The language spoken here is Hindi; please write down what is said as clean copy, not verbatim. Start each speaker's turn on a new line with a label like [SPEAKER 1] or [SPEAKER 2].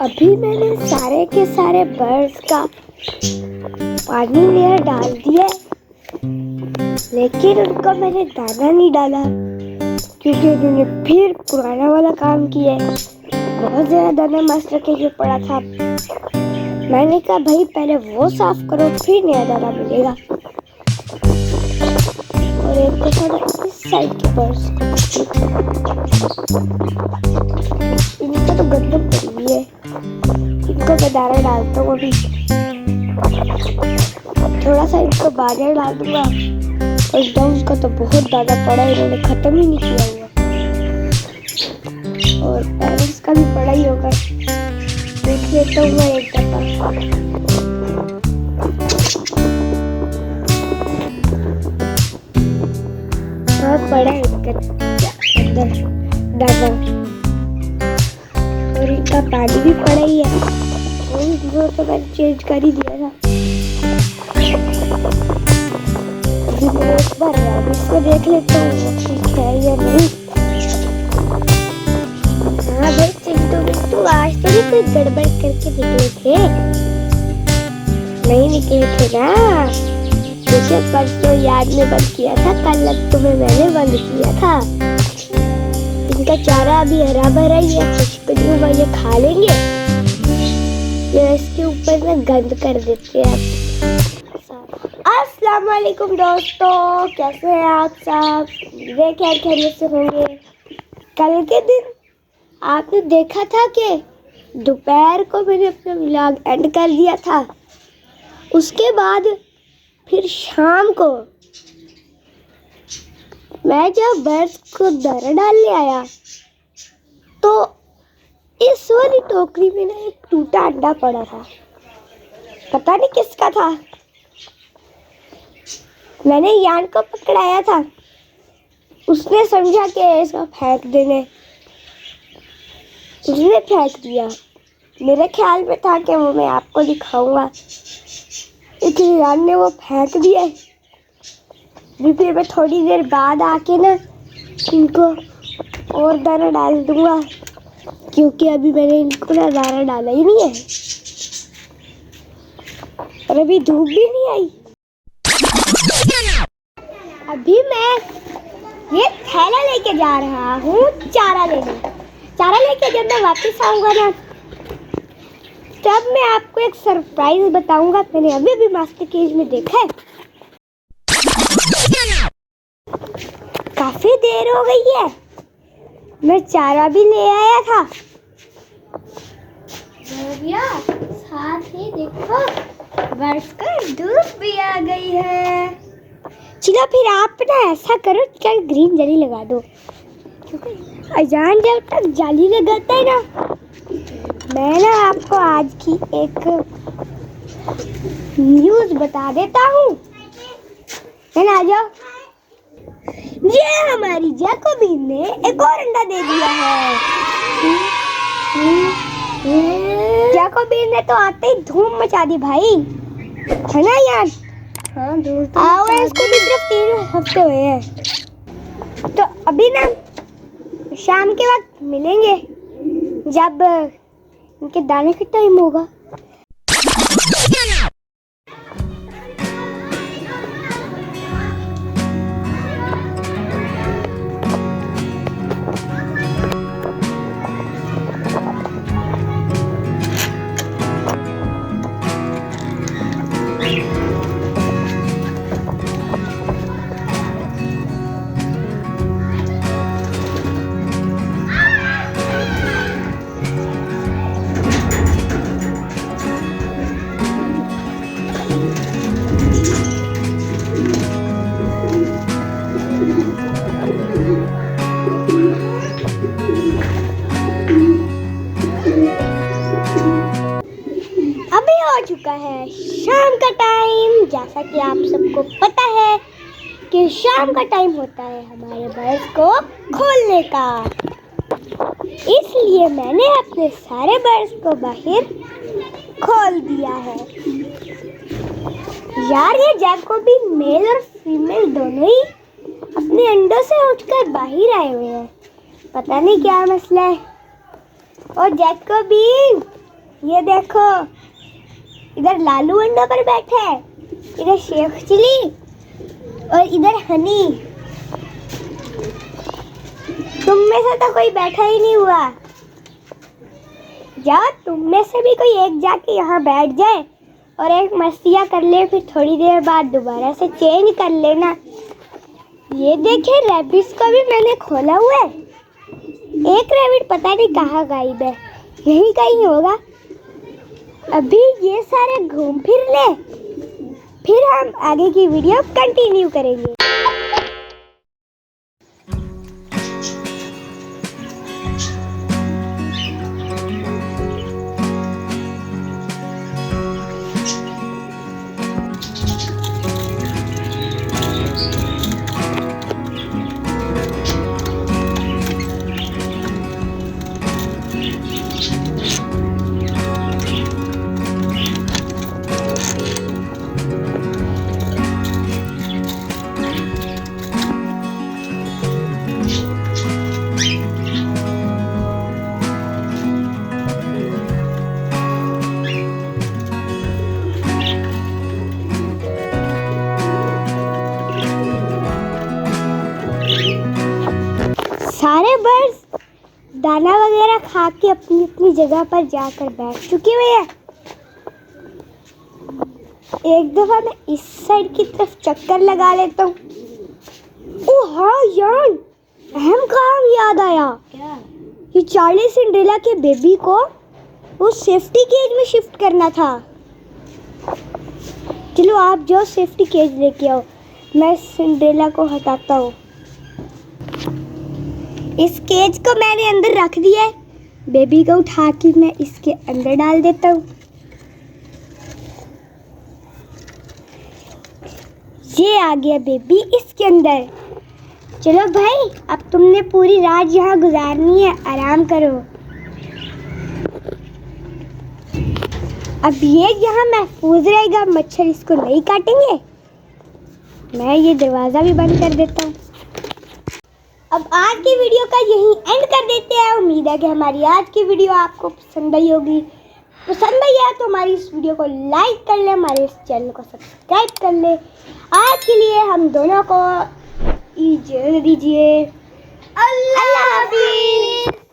[SPEAKER 1] अभी मैंने सारे के सारे बर्ड्स का पानी में डाल दिया, लेकिन उनको मैंने दाना नहीं डाला क्योंकि उन्होंने फिर पुराना वाला काम किया है। बहुत ज़्यादा दाना मास्टर के जो पड़ा था। मैंने कहा भाई पहले वो साफ करो फिर नया दाना मिलेगा। और एक को थोड़ा इस साइड के बर्ड्स इनको तो गंदम पड़ी हुई है, इनको मैं दाना डालता हूँ। अभी थोड़ा सा इनको बाजरा डाल दूंगा और डंग का तो बहुत दाना पड़ा है, इन्होंने खत्म ही नहीं किया हुआ। और पेरेंट्स का भी पड़ा ही होगा, देख लेता हूँ मैं एक दफा। हाँ पड़ा है अंदर दाना, और इनका पानी भी पड़ा ही है, वो तो मैंने चेंज कर ही दिया था। एक बार इसको देख लेता हूँ ठीक है या नहीं। हाँ भाई चिंटू बिट्टू आज तो नहीं कोई गड़बड़ करके निकले थे? नहीं निकले थे ना, जैसे परसों याद में बंद किया था, कल तुम्हें मैंने बंद किया था। इनका चारा अभी हरा भरा ही है, खुशबू वाले ये खा लेंगे, ये इसके ऊपर में गंद कर देते हैं। अस्सलाम वालेकुम दोस्तों, कैसे हैं आप सब? मेरे क्या खैरियत से होंगे। कल के दिन आपने देखा था कि दोपहर को मैंने अपना व्लॉग एंड कर दिया था। उसके बाद फिर शाम को मैं जब बर्ड्स को दाना डालने आया तो इस वाली टोकरी में ना एक टूटा अंडा पड़ा था, पता नहीं किसका था। मैंने यान को पकड़ाया था, उसने समझा कि इसको फेंक देने, उसने फेंक दिया। मेरे ख्याल में था कि वो मैं आपको दिखाऊंगा, इसलिए यान ने वो फेंक दिया। फिर मैं थोड़ी देर बाद आके ना इनको और दाना डाल दूंगा, क्योंकि अभी मैंने इनको ना दाना डाला ही नहीं है और अभी धूप भी नहीं आई। अभी मैं ये थैला लेके जा रहा हूँ चारा लेने। चारा लेके जब मैं वापस आऊंगा ना, तब मैं आपको एक सरप्राइज बताऊंगा। मैंने अभी मास्टर केज में देखा है, काफी देर हो गई है, मैं चारा भी ले आया था। भैया साथ ही देखो बर्ड्स का धूप भी आ गई है। चलो फिर आप ना ऐसा करो, क्या ग्रीन जाली लगा दो, क्योंकि अजान जब तक जाली लगाता है ना। मैं ना आपको आज की एक न्यूज़ बता देता हूँ, है ना? आ जाओ। ये हमारी जैकोबीन ने एक और अंडा दे दिया है। जैकोबीन ने तो आते ही धूम मचा दी भाई, है ना यार? हाँ दोस्तों, आओ इसको भी सिर्फ 3 हफ्ते हुए हैं। तो अभी ना शाम के वक्त मिलेंगे जब इनके दाने का टाइम होगा। हो चुका है शाम का टाइम। जैसा कि आप सबको पता है कि शाम का टाइम होता है हमारे बर्ड्स को खोलने का, इसलिए मैंने अपने सारे बर्ड्स को बाहर खोल दिया है। यार ये जैकोबीन मेल और फीमेल दोनों ही अपने अंडों से उठकर बाहर आए हुए हैं, पता नहीं क्या मसला है। और जैकोबिन, ये देखो, इधर लालू अंडा पर बैठा है, इधर शेफ चिली और इधर हनी। तुम में से तो कोई बैठा ही नहीं हुआ। जाओ, तुम में से भी कोई एक जाके यहाँ बैठ जाए और एक मस्तियाँ कर ले, फिर थोड़ी देर बाद दोबारा से चेंज कर लेना। ये देखे, रैबिट्स को भी मैंने खोला हुआ है। एक रैबिट पता नहीं कहाँ गायब है, यहीं कहीं होगा। अभी ये सारे घूम फिर ले, फिर हम आगे की वीडियो कंटिन्यू करेंगे। सारे बर्ड्स दाना वगैरह खा के अपनी अपनी जगह पर जाकर बैठ चुके हुए हैं। एक दफा मैं इस साइड की तरफ चक्कर लगा लेता हूँ। ओह हाँ यार, अहम काम याद आया। क्या? ये चार्ली सिंड्रेला के बेबी को वो सेफ्टी केज में शिफ्ट करना था। चलो आप जाओ, सेफ्टी केज लेके आओ, मैं सिंड्रेला को हटाता हूँ। इस केज को मैंने अंदर रख दिया है। बेबी को उठा के मैं इसके अंदर डाल देता हूँ। ये आ गया बेबी इसके अंदर। चलो भाई, अब तुमने पूरी रात यहाँ गुजारनी है, आराम करो। अब ये यहाँ महफूज रहेगा, मच्छर इसको नहीं काटेंगे। मैं ये दरवाज़ा भी बंद कर देता हूँ। अब आज की वीडियो का यहीं एंड कर देते हैं। उम्मीद है कि हमारी आज की वीडियो आपको पसंद आई होगी। पसंद आई है तो हमारी इस वीडियो को लाइक कर ले, हमारे इस चैनल को सब्सक्राइब कर ले। आज के लिए हम दोनों को इजाज़त दीजिए। अल्लाह हाफ़िज़।